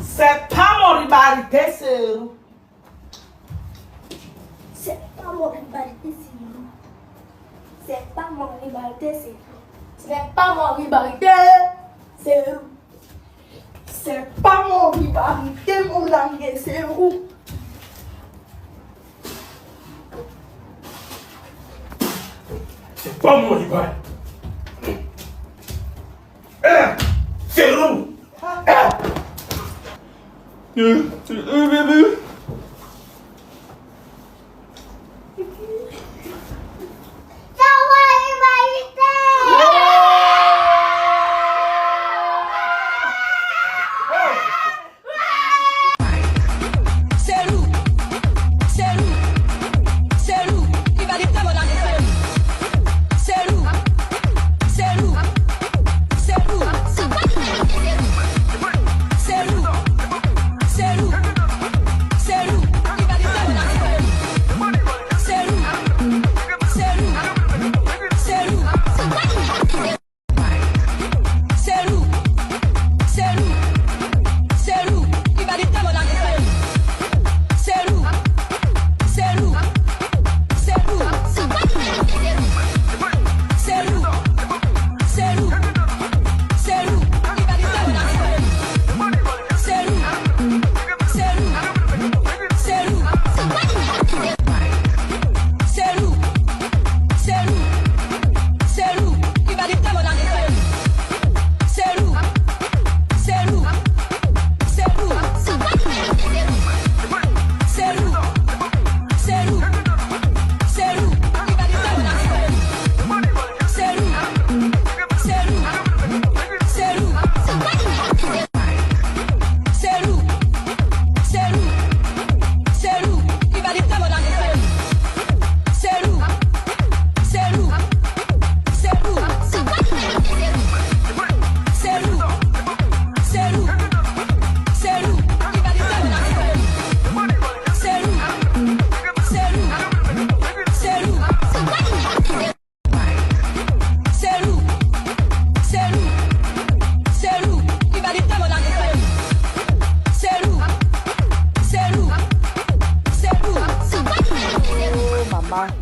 C'est pas mon rivalité, c'est où? C'est pas mon rivalité, c'est où? C'est pas mon rivalité, c'est où? C'est pas mon rivalité, c'est où? C'est pas mon rivalité, mon langue, c'est où? C'est pas mon rival. C'est où? Bébé.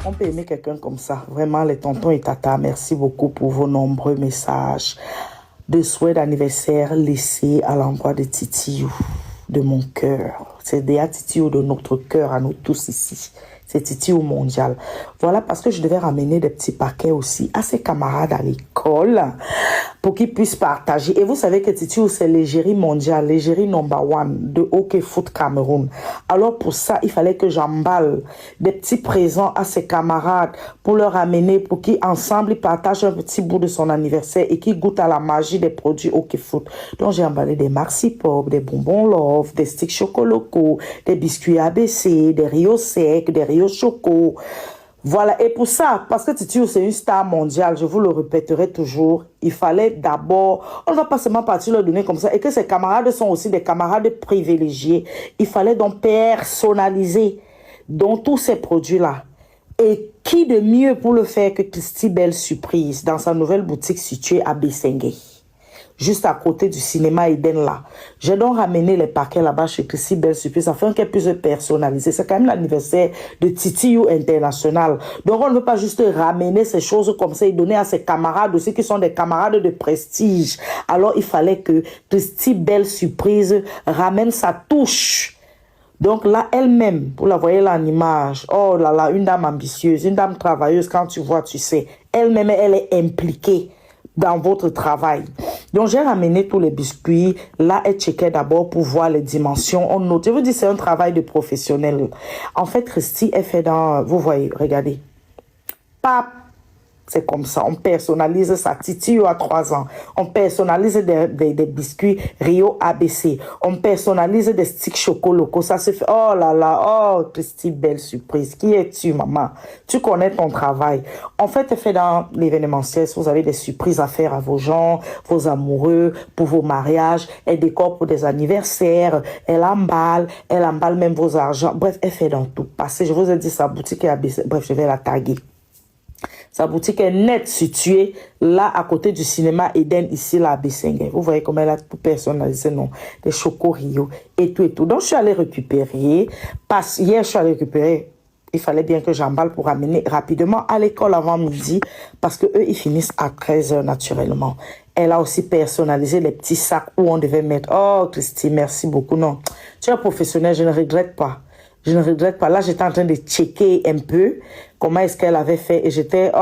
On peut aimer quelqu'un comme ça. Vraiment, les tontons et tatas, merci beaucoup pour vos nombreux messages de souhaits d'anniversaire laissés à l'endroit de Titiou, de mon cœur. C'est déjà Titiou de notre cœur à nous tous ici. C'est Titiou mondial. Voilà, parce que je devais ramener des petits paquets aussi à ses camarades à l'école pour qu'ils puissent partager. Et vous savez que Titiou, c'est l'égérie mondiale, l'égérie number one de Hockey Foot Cameroun. Alors pour ça, il fallait que j'emballe des petits présents à ses camarades pour leur amener, pour qu'ils ensemble ils partagent un petit bout de son anniversaire et qu'ils goûtent à la magie des produits Hockey Foot. Donc j'ai emballé des Maxi Pop, des bonbons Love, des sticks Chocoloco, des biscuits ABC, des Rio secs, des Rio Choco. Voilà, et pour ça, parce que Titiou, c'est une star mondiale, je vous le répéterai toujours, il fallait d'abord, on ne va pas seulement partir leur donner comme ça, et que ses camarades sont aussi des camarades privilégiés. Il fallait donc personnaliser donc tous ces produits-là. Et qui de mieux pour le faire que Christy Belle Surprise dans sa nouvelle boutique située à Bessengue, juste à côté du cinéma Eden là. J'ai donc ramené les paquets là-bas chez Christy Belle Surprise afin qu'elle puisse personnaliser. C'est quand même l'anniversaire de Titiou International. Donc on ne veut pas juste ramener ces choses comme ça et donner à ses camarades aussi qui sont des camarades de prestige. Alors il fallait que Christy Belle Surprise ramène sa touche. Donc là, elle-même, vous la voyez là en image, oh là là, une dame ambitieuse, une dame travailleuse, quand tu vois, tu sais, elle-même, elle est impliquée dans votre travail. Donc, j'ai ramené tous les biscuits. Là, elle checkait d'abord pour voir les dimensions. On note. Je vous dis, c'est un travail de professionnel. En fait, Christy, elle fait dans... Vous voyez, regardez. Pap. C'est comme ça, on personnalise ça. Titiou a 3 ans. On personnalise des biscuits Rio ABC. On personnalise des sticks Chocoloco. Ça se fait. Oh là là, oh, Christy, belle surprise. Qui es-tu, maman? Tu connais ton travail. En fait, elle fait dans l'événementiel. Si vous avez des surprises à faire à vos gens, vos amoureux, pour vos mariages, elle décore pour des anniversaires, elle emballe même vos argents. Bref, elle fait dans tout. Parce que je vous ai dit, sa boutique est ABC. Bref, je vais la taguer. Sa boutique est net située là à côté du cinéma Eden, ici là à Bessengue. Vous voyez comment elle a tout personnalisé, non? Des chocos Rio et tout et tout. Donc je suis allée récupérer. Hier, je suis allée récupérer. Il fallait bien que j'emballe pour amener rapidement à l'école avant midi parce que eux ils finissent à 13h naturellement. Elle a aussi personnalisé les petits sacs où on devait mettre. Oh, Christy, merci beaucoup. Non, tu es professionnelle, je ne regrette pas. Je ne regrette pas. Là, j'étais en train de checker un peu comment est-ce qu'elle avait fait et j'étais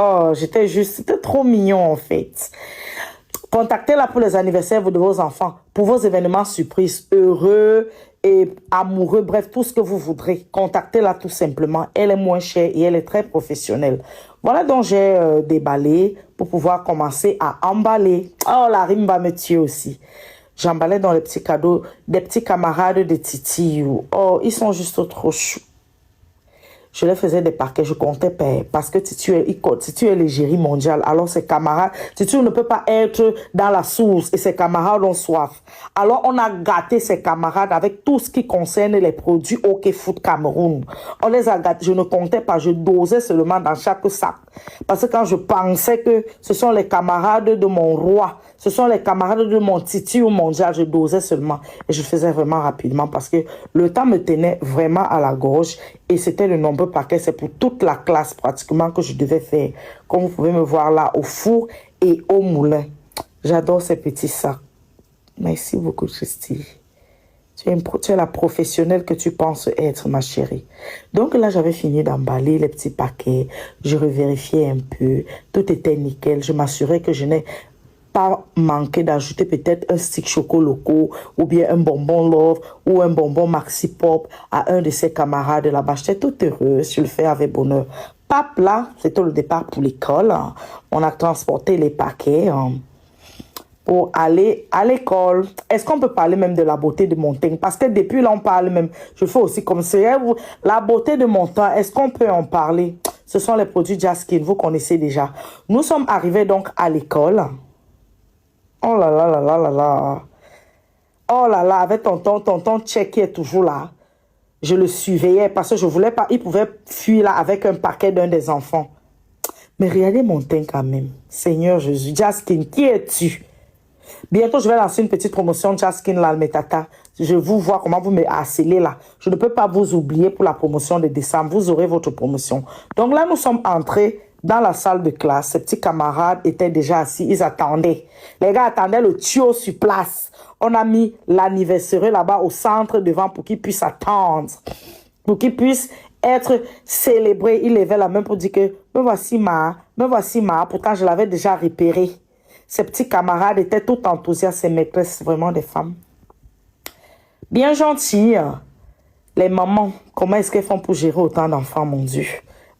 juste, c'était trop mignon en fait. Contactez-la pour les anniversaires de vos enfants, pour vos événements surprises, heureux et amoureux, bref, tout ce que vous voudrez. Contactez-la tout simplement. Elle est moins chère et elle est très professionnelle. Voilà donc j'ai déballé pour pouvoir commencer à emballer. Oh, la rime va me tuer aussi. J'emballais dans les petits cadeaux des petits camarades de Titi. Oh, ils sont juste trop choux. Je les faisais des paquets, je comptais payer. Parce que Titu est l'égérie mondiale. Alors ses camarades, Titu ne peut pas être dans la source et ses camarades ont soif. Alors on a gâté ses camarades avec tout ce qui concerne les produits OK Food Cameroun. On les a gâtés, je ne comptais pas, je dosais seulement dans chaque sac. Parce que quand je pensais que ce sont les camarades de mon roi, ce sont les camarades de mon Titu mondial, je dosais seulement. Et je faisais vraiment rapidement parce que le temps me tenait vraiment à la gorge. Et c'était le nombreux paquets, c'est pour toute la classe pratiquement que je devais faire. Comme vous pouvez me voir là, au four et au moulin. J'adore ces petits sacs. Merci beaucoup, Christy. Tu es la professionnelle que tu penses être, ma chérie. Donc là, j'avais fini d'emballer les petits paquets. Je revérifiais un peu. Tout était nickel. Je m'assurais que je n'ai pas manqué d'ajouter peut-être un stick choco loco ou bien un bonbon love ou un bonbon maxi pop à un de ses camarades là-bas. J'étais toute heureuse, je le fais avec bonheur. Pape là, c'était le départ pour l'école. On a transporté les paquets pour aller à l'école. Est-ce qu'on peut parler même de la beauté de mon teint? Parce que depuis là, on parle même, je fais aussi comme ça. La beauté de mon teint, est-ce qu'on peut en parler? Ce sont les produits Jaskin, vous connaissez déjà. Nous sommes arrivés donc à l'école. Oh là là là là là là. Oh là là, avec tonton Tchèque qui est toujours là. Je le surveillais parce que je voulais pas, il pouvait fuir là avec un paquet d'un des enfants. Mais regardez mon teint quand même. Seigneur Jésus, Jaskin, qui es-tu? Bientôt, je vais lancer une petite promotion Jaskin là, mes tata. Je vous vois comment vous me harcelez là. Je ne peux pas vous oublier pour la promotion de décembre. Vous aurez votre promotion. Donc là, nous sommes entrés dans la salle de classe. Ces petits camarades étaient déjà assis. Ils attendaient. Les gars attendaient le tuyau sur place. On a mis l'anniversaire là-bas au centre devant pour qu'ils puissent attendre. Pour qu'ils puissent être célébrés. Il levait la main pour dire que me voici ma. Pourtant, je l'avais déjà repéré. Ces petits camarades étaient tout enthousiastes. Ces maîtresses, vraiment des femmes bien gentilles. Les mamans, comment est-ce qu'elles font pour gérer autant d'enfants, mon Dieu?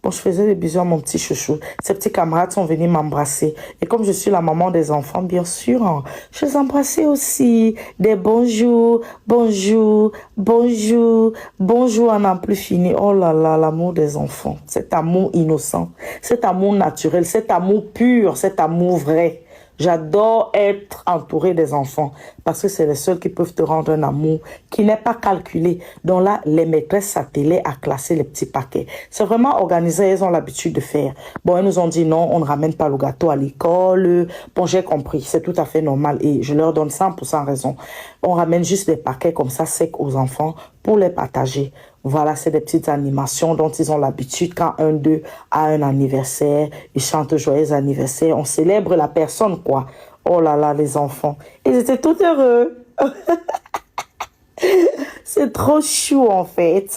Bon, je faisais des bisous à mon petit chouchou. Ces petits camarades sont venus m'embrasser. Et comme je suis la maman des enfants, bien sûr, je les embrassais aussi. Des bonjours, bonjour, bonjour, bonjour à n'en plus fini. Oh là là, l'amour des enfants. Cet amour innocent, cet amour naturel, cet amour pur, cet amour vrai. J'adore être entourée des enfants parce que c'est les seuls qui peuvent te rendre un amour qui n'est pas calculé. Donc là, les maîtresses s'attelaient à classer les petits paquets. C'est vraiment organisé, elles ont l'habitude de faire. Bon, elles nous ont dit non, on ne ramène pas le gâteau à l'école. Bon, j'ai compris, c'est tout à fait normal et je leur donne 100% raison. On ramène juste des paquets comme ça secs aux enfants pour les partager. Voilà, c'est des petites animations dont ils ont l'habitude. Quand un d'eux a un anniversaire, ils chantent joyeux anniversaire. On célèbre la personne, quoi. Oh là là, les enfants. Ils étaient tout heureux. C'est trop chou, en fait.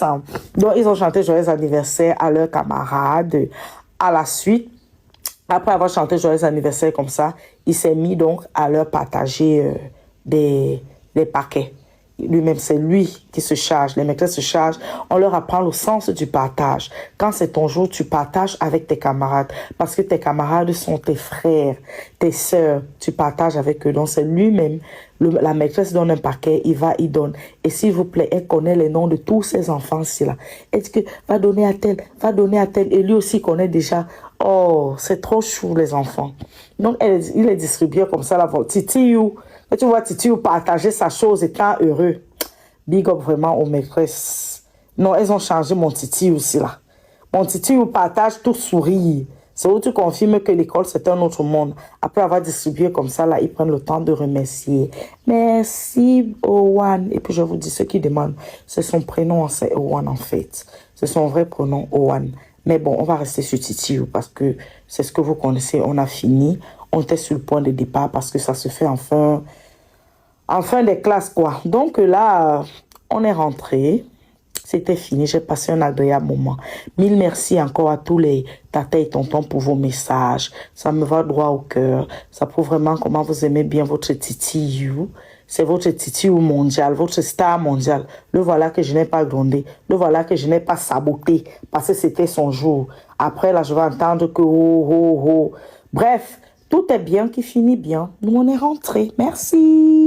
Donc, ils ont chanté joyeux anniversaire à leurs camarades. À la suite, après avoir chanté joyeux anniversaire comme ça, il s'est mis donc à leur partager des paquets. Lui-même, c'est lui qui se charge. Les maîtresses se chargent. On leur apprend le sens du partage. Quand c'est ton jour, tu partages avec tes camarades. Parce que tes camarades sont tes frères, tes sœurs. Tu partages avec eux. Donc, c'est lui-même. La maîtresse donne un paquet, il donne. Et s'il vous plaît, elle connaît les noms de tous ces enfants-ci là. Elle dit que va donner à tel, va donner à tel. Et lui aussi connaît déjà. Oh, c'est trop chou, les enfants. Donc, il les distribue comme ça, là. Titi, et tu vois, Titi partager sa chose étant heureux. Big up vraiment aux maîtresses. Non, elles ont changé mon Titi aussi là. Mon Titi partage tout sourire. C'est où tu confirmes que l'école, c'est un autre monde. Après avoir distribué comme ça, là, ils prennent le temps de remercier. Merci, Owan. Et puis, je vous dis, ceux qui demandent, c'est son prénom, c'est Owan, en fait. C'est son vrai prénom, Owan. Mais bon, on va rester sur Titi parce que c'est ce que vous connaissez. On a fini. On était sur le point de départ parce que ça se fait en fin des classes, quoi. Donc là, on est rentré. C'était fini, j'ai passé un agréable moment. Mille merci encore à tous les tatas et tontons pour vos messages. Ça me va droit au cœur. Ça prouve vraiment comment vous aimez bien votre Titi You. C'est votre Titi You mondial, votre star mondial. Le voilà que je n'ai pas grondé. Le voilà que je n'ai pas saboté parce que c'était son jour. Après, là, je vais entendre que oh. Bref, tout est bien qui finit bien. Nous, on est rentrés. Merci.